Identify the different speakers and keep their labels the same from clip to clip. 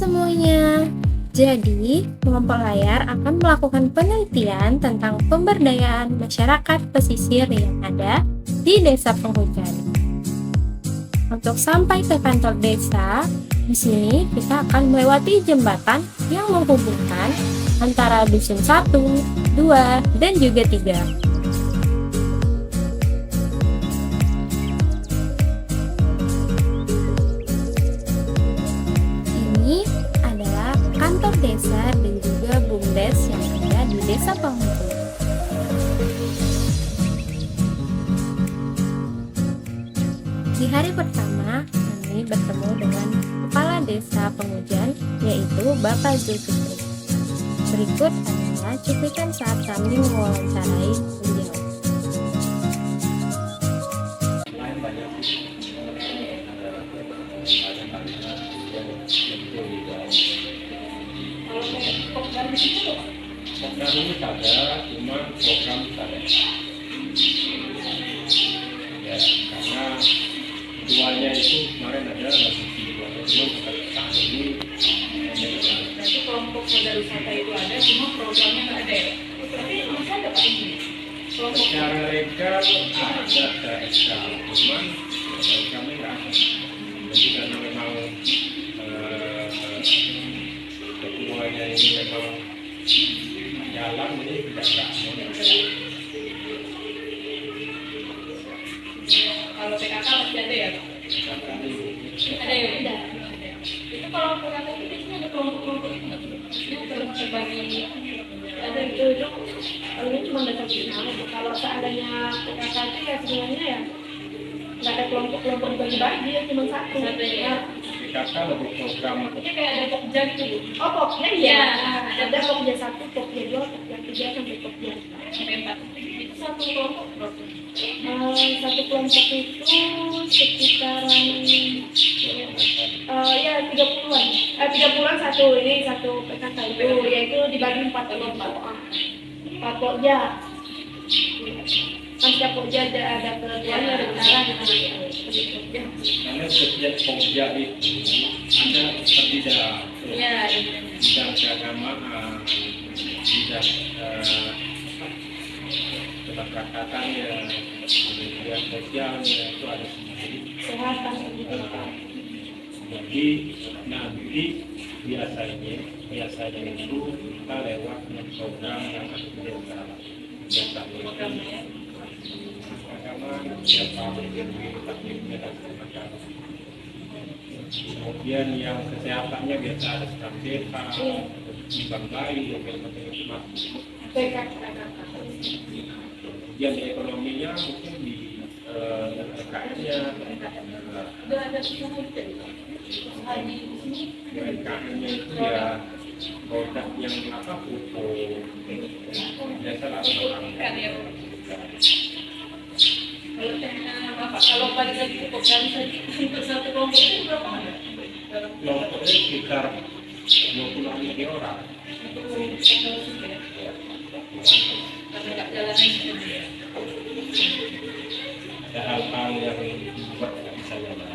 Speaker 1: semuanya. Jadi, kelompok layar akan melakukan penelitian tentang pemberdayaan masyarakat pesisir yang ada di desa penghujan. Untuk sampai ke kantor desa, di sini kita akan melewati jembatan yang menghubungkan antara dusun 1, 2, dan juga 3. Ini adalah kantor desa dan juga BUMDes yang ada di desa Penghujan. Di hari pertama, kami bertemu dengan Kepala Desa Penghujan, yaitu Bapak Zulkifli. Berikut adalah cuplikan saat kami mewawancarai beliau.
Speaker 2: Program ini ada, cuma program ada. Ya, karena keduanya itu kemarin ada cuma saat ini.
Speaker 3: Berarti kelompok modal wisata itu ada, cuma programnya nggak ada ya? Berarti masih ada Pak ini?
Speaker 2: Secara legal ada SK, cuman kami nggak ada. Jadi karena memang keduanya ini memang jalan ini tidak
Speaker 3: Kalau PKK masih ada ya? Ada ya? Ada. Itu kalau PKK itu biasanya ada kelompok-kelompok itu nggak? Maksudnya terbagi ada itu kalau ini cuma ada final. Kalau seandainya PKK itu ya sebenarnya ya nggak ada kelompok-kelompok dibagi-bagi ya cuma satu. Ya.
Speaker 2: PKK lebih program.
Speaker 3: Maksudnya kayak ada Pokja gitu Bu? Oh Pokja iya. Ada Pokja 1, Pokja 2, Pokja 3 sampai Pokja 4. Itu satu kelompok berapa? Satu kelompok itu sekitaran ya 30-an. 30-an satu ini satu PKK itu yaitu dibagi 4 kelompok. 4 Pokja. Kan setiap Pokja ada ketuanya ada benaran
Speaker 2: Karena setiap Pokja itu ada berbeda.
Speaker 3: Iya.
Speaker 2: Bidang keagamaan, bidang kemasyarakatan kemudian sosialnya itu ada sendiri.
Speaker 3: Kesehatan pendidikan.
Speaker 2: Jadi nanti biasanya itu kita lewat program yang ada di desa agama siapa taklimnya dan semacamnya. Kemudian yang kesehatannya biasa ada sakit, timbang bayi, macam-macam. Kemudian di ekonominya mungkin di UMKM-nya, UMKM-nya itu ya produk yang pupuk, biasa lah
Speaker 3: Kalau balik lagi ke program tadi untuk satu kelompok itu berapa ada?
Speaker 2: kelompoknya sekitar 20 orang.
Speaker 3: Karena nggak jalan lagi.
Speaker 2: Ada hal-hal yang membuat tidak bisa jalan.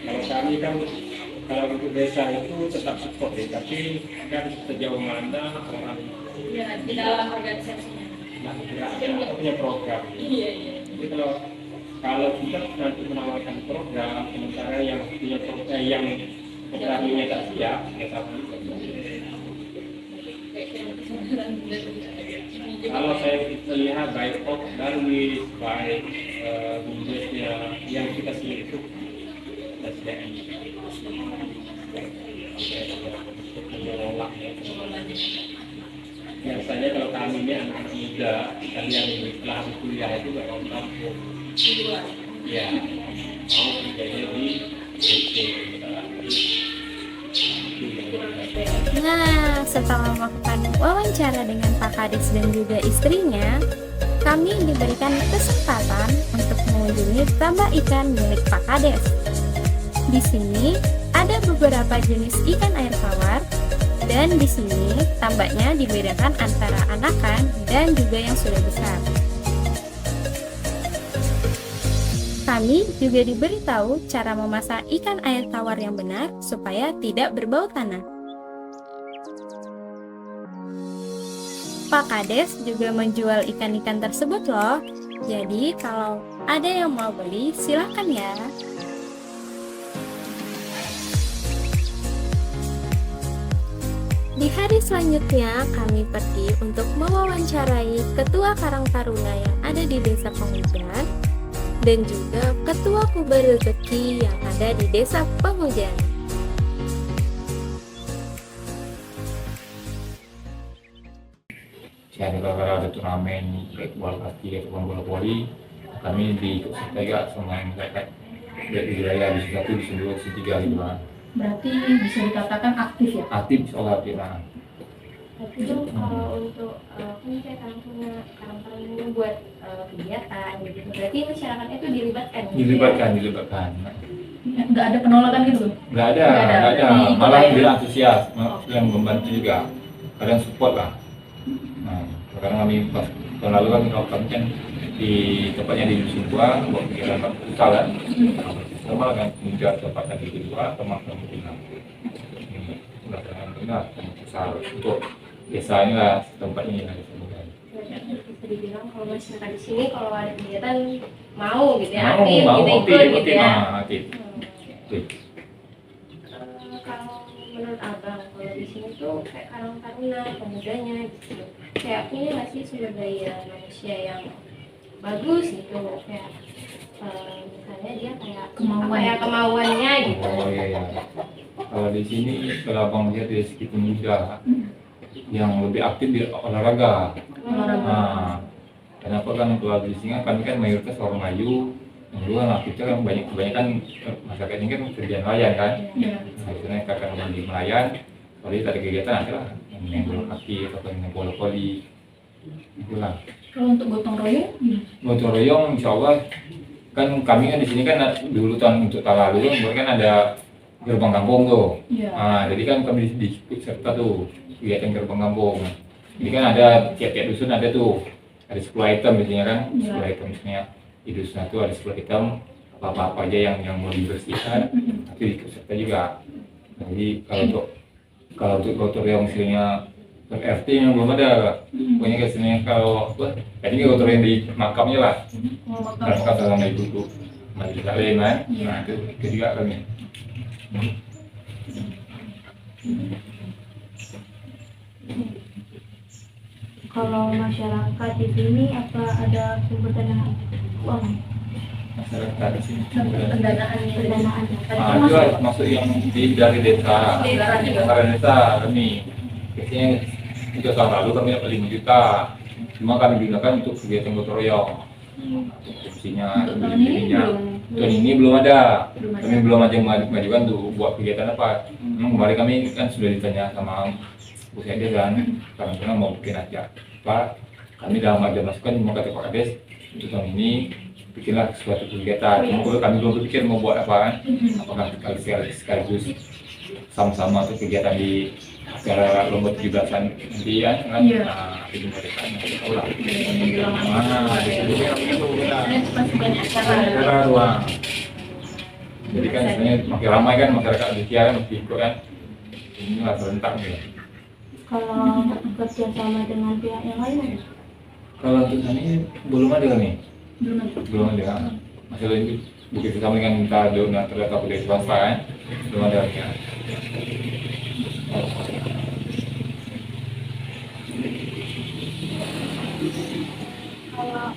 Speaker 2: Kalau kami kan kalau untuk desa itu tetap support ya, tapi kan sejauh mana orang
Speaker 3: Ya, di dalam organisasinya.
Speaker 2: kita punya program.
Speaker 3: Iya.
Speaker 2: Jadi kalau kita nanti menawarkan program, sementara yang punya program yang programnya tak siap, ya sama. Kalau saya lihat baik Darwis, baik BUMDesnya yang kita sendiri itu SDM. Mengelola ya. Biasanya kalau kami ini anak-anak muda, kalian setelah habis kuliah itu nggak mau kampung. Ya, mau kerjanya di DC.
Speaker 1: Nah, setelah melakukan wawancara dengan Pak Kades dan juga istrinya, kami diberikan kesempatan untuk mengunjungi tambak ikan milik Pak Kades. Di sini ada beberapa jenis ikan air tawar, dan di sini tambaknya dibedakan antara anakan dan juga yang sudah besar. Kami juga diberitahu cara memasak ikan air tawar yang benar supaya tidak berbau tanah. Pak Kades juga menjual ikan-ikan tersebut loh. Jadi kalau ada yang mau beli, silahkan ya. Di hari selanjutnya, kami pergi untuk mewawancarai Ketua Karang Taruna yang ada di Desa Penghujan dan juga Ketua Kubah Rezeki yang ada di Desa Penghujan.
Speaker 4: Kalau ada turnamen kayak bola kaki ataupun bola voli, kami diikut serta juga sama masyarakat dari wilayah di situ di Senduro tiga gitu kan.
Speaker 3: Berarti bisa dikatakan aktif ya?
Speaker 4: Aktif soal aktif lah.
Speaker 1: Itu kalau untuk kayak Karang Taruna buat kegiatan gitu, berarti masyarakatnya itu dilibatkan.
Speaker 4: Dilibatkan.
Speaker 3: Nggak ada penolakan gitu?
Speaker 4: Nggak ada. Malah dia antusias, yang membantu juga. Kadang support lah. Nah, karena kami pas tahun lalu kan kami di tempatnya di Dusun Tua buat kegiatan futsal kan. Sama kan menjual tempat tadi kedua teman-teman kita. Benar futsal untuk desa ini lah tempat ini lah.
Speaker 1: Bisa dibilang kalau masyarakat di sini kalau ada kegiatan mau gitu ya,
Speaker 4: Mau,
Speaker 1: kita ikut gitu ya.
Speaker 4: Aktif.
Speaker 1: Kalau menurut abang, kalau di sini tuh kayak Karang Taruna, pemudanya gitu, kayak punya nggak sih sumber daya manusia yang bagus gitu, kayak misalnya dia kayak kemauannya gitu.
Speaker 4: Oh iya. Kalau di sini kalau abang lihat dari segi pemuda yang lebih aktif di olahraga. Nah, kenapa kan kalau di sini kami kan mayoritas orang Melayu, yang dua aktifnya kan kebanyakan masyarakat ini kan kerja nelayan kan. Nah, biasanya kakak di nelayan, kalau ada kegiatan adalah main bola kaki atau main bola voli, itulah.
Speaker 3: Kalau untuk gotong royong?
Speaker 4: Gotong royong, insya Allah kan kami kan di sini kan dulu tahun lalu kan ada gerbang kampung tuh. Nah, jadi kan kami diikut serta tuh kegiatan gerbang kampung. Jadi kan ada tiap-tiap dusun ada tuh, ada 10 item biasanya kan, 10 item misalnya di dusun itu ada 10 item apa-apa aja yang mau dibersihkan, itu diikut serta juga. Nah, jadi kalau untuk gotong royong misalnya RT yang belum ada, pokoknya kesini kalau apa, tadi gotong royong di makamnya lah, kalau makam sama ibu tuh, mandi kalian kan, nah itu juga kami.
Speaker 3: Kalau masyarakat di sini apa ada sumber dana uang?
Speaker 4: Masyarakat di sini
Speaker 3: Pendanaan.
Speaker 4: itu masuk yang dari desa kami biasanya itu tahun lalu kami dapat 5 juta, cuma kami gunakan untuk kegiatan gotong royong. Fungsinya tahun ini belum ada, kami belum ada mengajukan tuh buat kegiatan apa. Kemarin kami kan sudah ditanya sama Bu Sede kan, karena mau bikin aja Pak, kami dalam ada masukan mau kata Pak Kades untuk tahun ini bikinlah suatu kegiatan. Cuma kami belum berpikir mau buat apa, apakah sekaligus sama-sama tuh kegiatan di acara lomba 17-an nanti ya kan. Nah, itu mereka tahu lah. Di situ
Speaker 3: Masih banyak
Speaker 4: acara ruang. Jadi kan sebenarnya makin ramai kan masyarakat Indonesia kan mesti ikut kan. Inilah serentak gitu.
Speaker 3: Kalau kerja sama dengan pihak yang lain ada?
Speaker 4: Kalau untuk ini belum ada nih.
Speaker 3: Belum ada.
Speaker 4: Belum ada. Masalah itu begitu sama dengan minta donatur atau dari swasta kan, belum ada ya.
Speaker 5: Kalau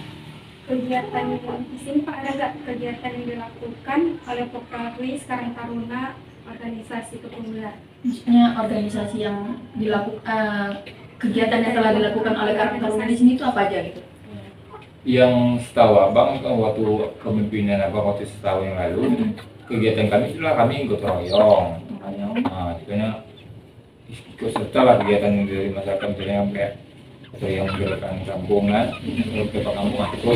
Speaker 5: kegiatan di sini Pak, ada nggak kegiatan yang dilakukan oleh Poprawis Karang Taruna organisasi kepemudaan?
Speaker 3: Maksudnya organisasi yang dilakukan, kegiatan yang telah dilakukan oleh Karang Taruna di sini itu apa aja gitu?
Speaker 4: Yang setahu abang waktu kepemimpinan abang waktu setahun yang lalu, kegiatan kami itulah kami gotong royong. Nah, sebenarnya ikut serta lah kegiatan dari masyarakat misalnya kayak atau yang gerakan kampung kan, kalau ke kampung itu.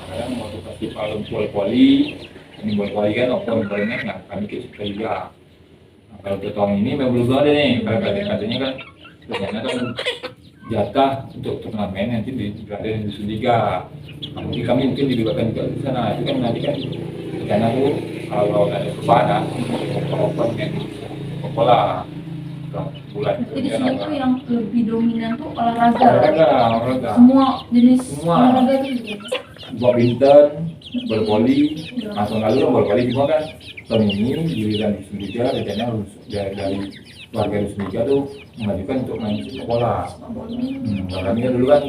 Speaker 4: Kadang waktu festival bola-voli, ini bola-voli kan open banyak, nah kami ikut serta juga. Nah, kalau untuk tahun ini memang belum ada nih, karena katanya kan sebenarnya kan jatah untuk turnamen nanti berada di Dusun 3. Nanti kami mungkin dilibatkan juga di sana. Itu kan nanti kan rencana tuh kalau ada perubahan open yang pola bulan.
Speaker 3: Jadi di sini tuh yang lebih dominan tuh olahraga.
Speaker 4: Olahraga.
Speaker 3: Semua jenis
Speaker 4: Semua.
Speaker 3: olahraga itu.
Speaker 4: Badminton, bola voli, langsung lalu kan bola voli semua kan. Tahun ini giliran di Dusun 3 rencana dari warga Dusun 3 tuh mengajukan untuk main sepak bola. Kami kan dulu kan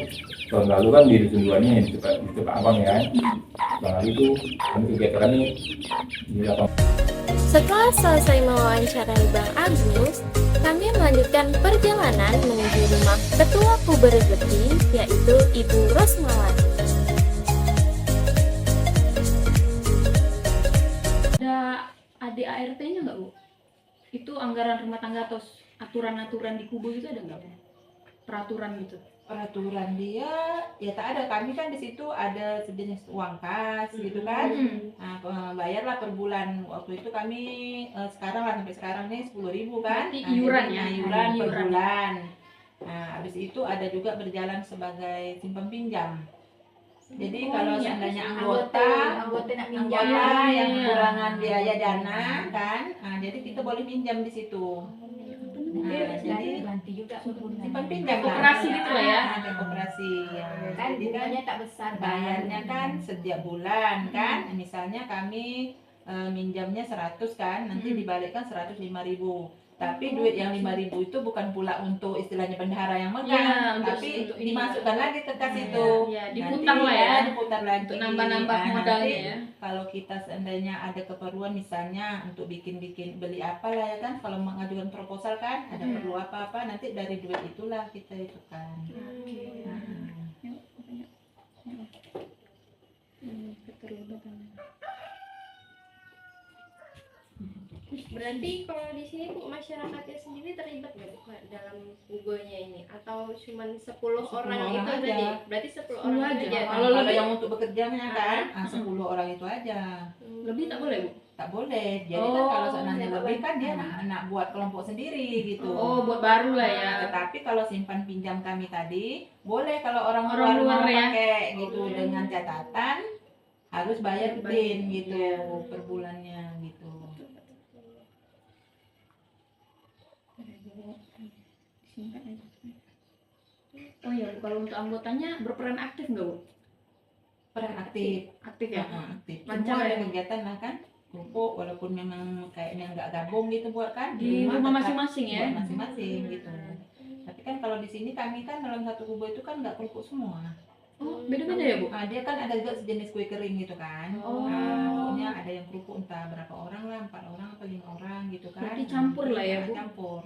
Speaker 4: tahun lalu kan di Dusun 2 nih di tempat abang ya kan. Tahun lalu tuh kami kegiatan ini di lapangan.
Speaker 1: Setelah selesai mewawancarai Bang Agus, kami melanjutkan perjalanan menuju rumah Ketua Puber Bekti, yaitu Ibu Rosmawati.
Speaker 3: Ada ADART-nya nggak, Bu? Itu anggaran rumah tangga atau aturan-aturan di Kubu itu ada nggak, Bu? Peraturan gitu.
Speaker 6: Peraturan dia ya tak ada, kami kan di situ ada sejenis uang kas gitu kan. Nah, bayarlah per bulan. Waktu itu kami sekarang lah sampai sekarang nih 10.000 kan.
Speaker 3: Berarti
Speaker 6: Nah,
Speaker 3: iuran
Speaker 6: jadi,
Speaker 3: ya?
Speaker 6: iuran per
Speaker 3: Iuran.
Speaker 6: bulan. Nah, habis itu ada juga berjalan sebagai simpan pinjam. Jadi kalau
Speaker 3: iya.
Speaker 6: seandainya anggota
Speaker 5: nak minjam.
Speaker 6: anggota yang
Speaker 3: Iya.
Speaker 6: kekurangan biaya dana kan, nah, jadi kita boleh minjam di situ. Nah, jadi
Speaker 5: ganti juga
Speaker 6: simpan pinjam lah.
Speaker 3: Koperasi gitu lah ya.
Speaker 6: Ada koperasi. Ya.
Speaker 5: kan
Speaker 6: Jadi kan
Speaker 5: bunganya tak besar
Speaker 6: bayarnya kan setiap bulan kan. Misalnya kami minjamnya 100 kan, nanti dibalikkan 105.000. Tapi duit yang 5.000 itu bukan pula untuk istilahnya bendahara yang
Speaker 3: Ya,
Speaker 6: megang,
Speaker 3: untuk
Speaker 6: tapi
Speaker 3: ini.
Speaker 6: dimasukkan lagi ke kas itu.
Speaker 3: Ya,
Speaker 6: Nanti,
Speaker 3: diputar lah ya.
Speaker 6: diputar lagi.
Speaker 3: Untuk nambah-nambah
Speaker 6: Nah,
Speaker 3: modalnya
Speaker 6: nanti
Speaker 3: ya.
Speaker 6: kalau kita seandainya ada keperluan misalnya untuk bikin beli apa lah ya kan, kalau mengajukan proposal kan ada perlu apa-apa, nanti dari duit itulah kita itu kan.
Speaker 1: Berarti kalau di sini Bu, masyarakatnya sendiri terlibat nggak Bu, dalam Kubonya ini? Atau cuma 10 orang
Speaker 6: orang
Speaker 1: itu
Speaker 6: aja.
Speaker 1: tadi? Berarti 10
Speaker 3: 10
Speaker 1: orang
Speaker 3: aja.
Speaker 1: aja.
Speaker 3: Kalau
Speaker 6: Kalau
Speaker 3: lebih-
Speaker 6: yang untuk bekerjanya kan 10 orang itu aja.
Speaker 3: Lebih tak boleh, Bu?
Speaker 6: Tak boleh. Jadi kan
Speaker 3: Oh,
Speaker 6: kalau seandainya
Speaker 1: nggak
Speaker 6: lebih kan dia
Speaker 1: boleh.
Speaker 6: nak buat kelompok sendiri gitu.
Speaker 3: Oh, buat baru lah ya.
Speaker 6: Tetapi kalau simpan pinjam kami tadi boleh kalau orang
Speaker 3: Orang
Speaker 6: luar
Speaker 3: luar
Speaker 6: mau
Speaker 3: ya.
Speaker 6: pakai gitu dengan catatan harus bayar PIN gitu
Speaker 3: Iya.
Speaker 6: per bulannya gitu.
Speaker 3: Oh ya, Bu, kalau untuk anggotanya berperan aktif nggak, Bu?
Speaker 6: Peran aktif.
Speaker 3: Aktif ya?
Speaker 6: Aktif.
Speaker 3: Lancar
Speaker 6: Semua ada
Speaker 3: ya?
Speaker 6: kegiatan lah kan. Kelompok walaupun memang kayaknya nggak gabung gitu buat kan
Speaker 3: Di rumah
Speaker 6: tetap
Speaker 3: masing-masing ya?
Speaker 6: buat masing-masing gitu. Tapi kan kalau di sini kami kan dalam satu kubu itu kan nggak kelompok semua.
Speaker 3: Oh, beda-beda ya, Bu?
Speaker 6: Dia kan ada juga sejenis kue kering gitu kan.
Speaker 3: Oh.
Speaker 6: Nah, pokoknya ada yang kerupuk entah berapa orang lah, 4 orang atau 5 orang gitu kan.
Speaker 3: Berarti campur lah ya, Bu?
Speaker 6: Campur.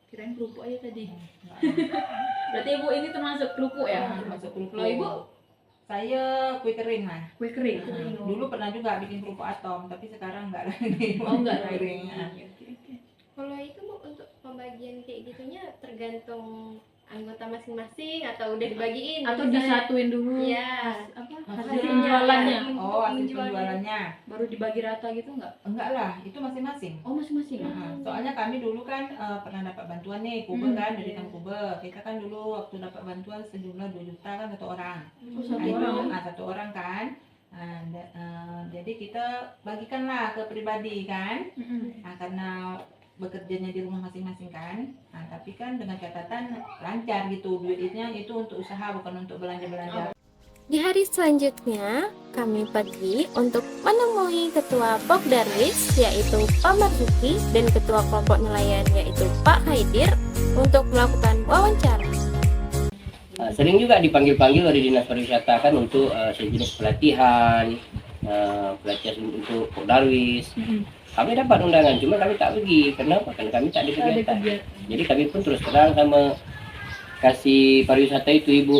Speaker 3: Kirain kerupuk aja tadi.
Speaker 6: Nggak
Speaker 3: Berarti Ibu ini termasuk kerupuk ya?
Speaker 6: masuk kerupuk.
Speaker 3: Kalau Ibu?
Speaker 6: Saya kue kering lah.
Speaker 3: Kue kering?
Speaker 6: Nah, dulu pernah juga bikin kerupuk atom, tapi sekarang enggak lagi.
Speaker 3: Oh, enggak
Speaker 6: Kue
Speaker 3: lagi.
Speaker 6: kering. Nah.
Speaker 1: Kalau itu Bu, untuk pembagian kayak gitunya tergantung anggota masing-masing atau udah dibagiin?
Speaker 3: Atau
Speaker 1: misalnya?
Speaker 3: disatuin dulu?
Speaker 1: Iya.
Speaker 3: Apa?
Speaker 6: Maksudnya
Speaker 3: Hasil penjualannya?
Speaker 6: Oh, hasil penjualannya.
Speaker 3: Baru dibagi rata gitu nggak?
Speaker 6: Enggak lah, itu masing-masing.
Speaker 3: Oh, masing-masing?
Speaker 6: Nah, soalnya kami dulu kan pernah dapat bantuan nih, Kube kan, dari Kang Kube. Kita kan dulu waktu dapat bantuan sejumlah 2 juta kan satu orang.
Speaker 3: Oh, satu
Speaker 6: Nah, itu
Speaker 3: orang?
Speaker 6: satu orang kan. Jadi kita bagikan lah ke pribadi kan. Nah, karena bekerjanya di rumah masing-masing kan. Nah, tapi kan dengan catatan lancar gitu, duitnya itu untuk usaha bukan untuk belanja-belanja.
Speaker 1: Di hari selanjutnya, kami pergi untuk menemui Ketua Pokdarwis, yaitu Pak Marzuki, dan Ketua Kelompok Nelayan, yaitu Pak Haidir, untuk melakukan wawancara.
Speaker 7: Sering juga dipanggil-panggil dari Dinas Pariwisata kan untuk sejenis pelatihan, pelatihan untuk Pokdarwis. Kami dapat undangan, cuma kami tak pergi. Kenapa? Karena kami tak ada kegiatan. Jadi kami pun terus terang sama kasih pariwisata itu ibu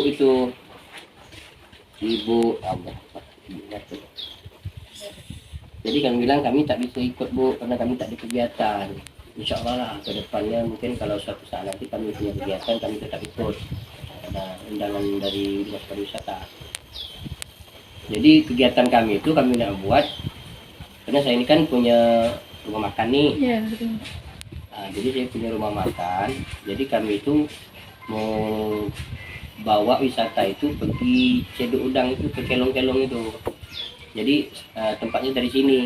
Speaker 7: Allah. Jadi kami bilang kami tak bisa ikut, Bu, karena kami tak ada kegiatan. Insya Allah lah ke depannya mungkin kalau suatu saat nanti kami punya kegiatan kami tetap ikut. Ada undangan dari Dinas Pariwisata. Jadi kegiatan kami itu kami nak buat karena saya ini kan punya rumah makan nih.
Speaker 3: Iya, betul.
Speaker 7: Nah, jadi saya punya rumah makan. Jadi kami itu mau bawa wisata itu pergi Ceduk Udang itu ke kelong-kelong itu. Jadi tempatnya dari sini.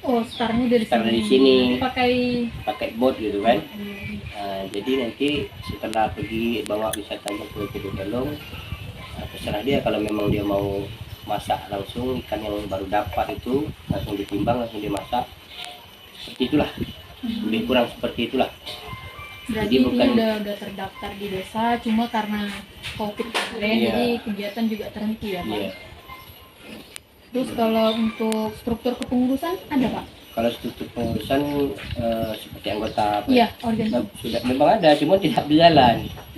Speaker 3: Oh, startnya dari
Speaker 7: Start
Speaker 3: sini.
Speaker 7: dari sini.
Speaker 3: Pakai
Speaker 7: Boat gitu kan. Jadi nanti setelah pergi bawa wisatanya ke Ceduk Kelong, terserah dia kalau memang dia mau masak langsung ikan yang baru dapat itu langsung ditimbang, langsung dimasak. Seperti itulah. Lebih kurang seperti itulah.
Speaker 3: Berarti
Speaker 7: Jadi bukan-
Speaker 3: ini udah terdaftar di desa, cuma karena COVID kemarin,
Speaker 7: Iya.
Speaker 3: jadi kegiatan juga terhenti ya Pak.
Speaker 7: Iya.
Speaker 3: Terus kalau untuk struktur kepengurusan ada Pak?
Speaker 7: Kalau struktur pengurusan seperti anggota
Speaker 3: Iya, organisasi.
Speaker 7: Nah, sudah memang ada, cuma tidak berjalan.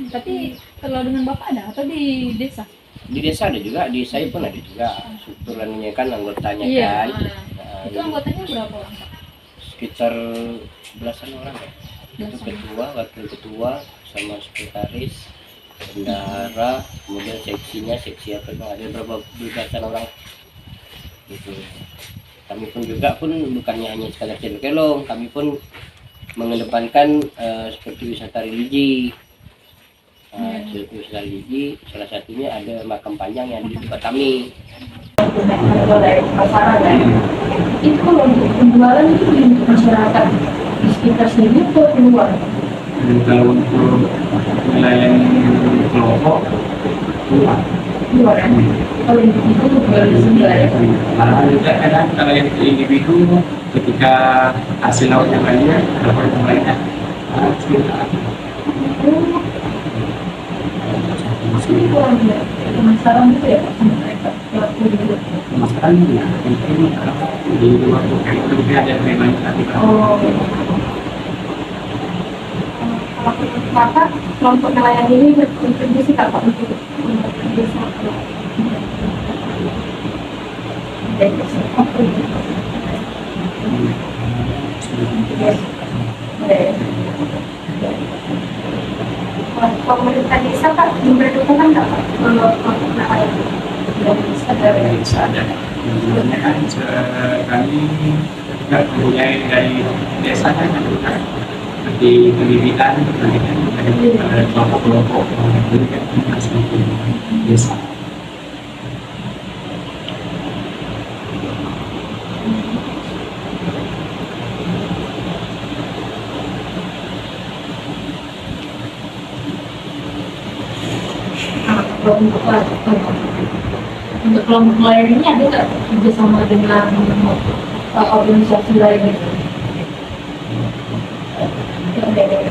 Speaker 3: Tapi kalau dengan Bapak ada atau di desa?
Speaker 7: Di desa ada juga, di saya pun ada juga. Strukturannya kan anggotanya
Speaker 3: Iya.
Speaker 7: kan.
Speaker 3: Itu anggotanya berapa orang Pak?
Speaker 7: Sekitar belasan orang ya. Itu
Speaker 3: Belasan.
Speaker 7: ketua, wakil ketua, sama sekretaris, bendahara, kemudian seksinya, seksi apa itu ada berapa belasan orang. Gitu. Kami pun juga bukannya hanya sekadar Ceduk Kelong, kami pun mengedepankan seperti wisata religi. Wisata religi, salah satunya ada makam panjang yang di tempat kami.
Speaker 8: Kalau dari pasaran ya, itu kalau untuk penjualan itu di masyarakat di sekitar sini atau keluar?
Speaker 2: Kalau untuk nelayan kelompok
Speaker 8: Keluar kan? Kalau individu jual di sini lah ya.
Speaker 2: malah juga kadang kalau yang individu ketika hasil lautnya banyak dapat banyak sekitar
Speaker 8: Ini kurang ya, penasaran gitu ya Pak sama mereka pelaku dulu.
Speaker 2: pemasaran ya mungkin di luar bukan itu juga ada memang tadi
Speaker 8: Oh. Kalau untuk Bapak, kelompok nelayan ini berkontribusi tak Pak untuk desa? Pemerintah desa Pak memperhitungkan nggak Pak kalau kelompok nelayan dari desa dari
Speaker 2: ada sebenarnya kan kami juga mempunyai dari desa kan juga seperti pendidikan dari kelompok-kelompok pendidikan masih di desa.
Speaker 8: untuk kelompok nelayan ini ada nggak kerjasama dengan organisasi lain gitu?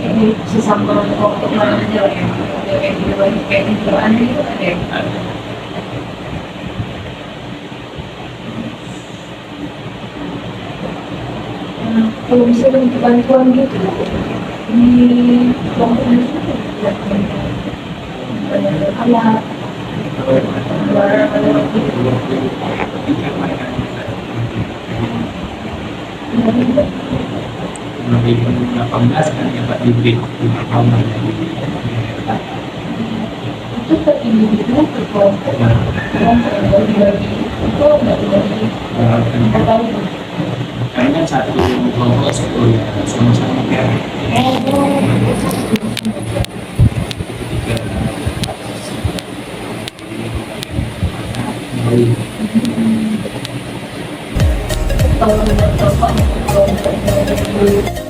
Speaker 8: Ini sesama kelompok nelayan aja lah ya, kayak di luar itu ada ya? Kalau misalnya untuk bantuan gitu di kelompok itu alat
Speaker 2: Lebih 18 kan dapat diberi
Speaker 8: itu per individu per kelompok kelompok yang bagi-bagi itu nggak dibagi atau
Speaker 2: karena kan satu kelompok satu ya sama-sama ya
Speaker 8: kalau menurut Bapak kelompok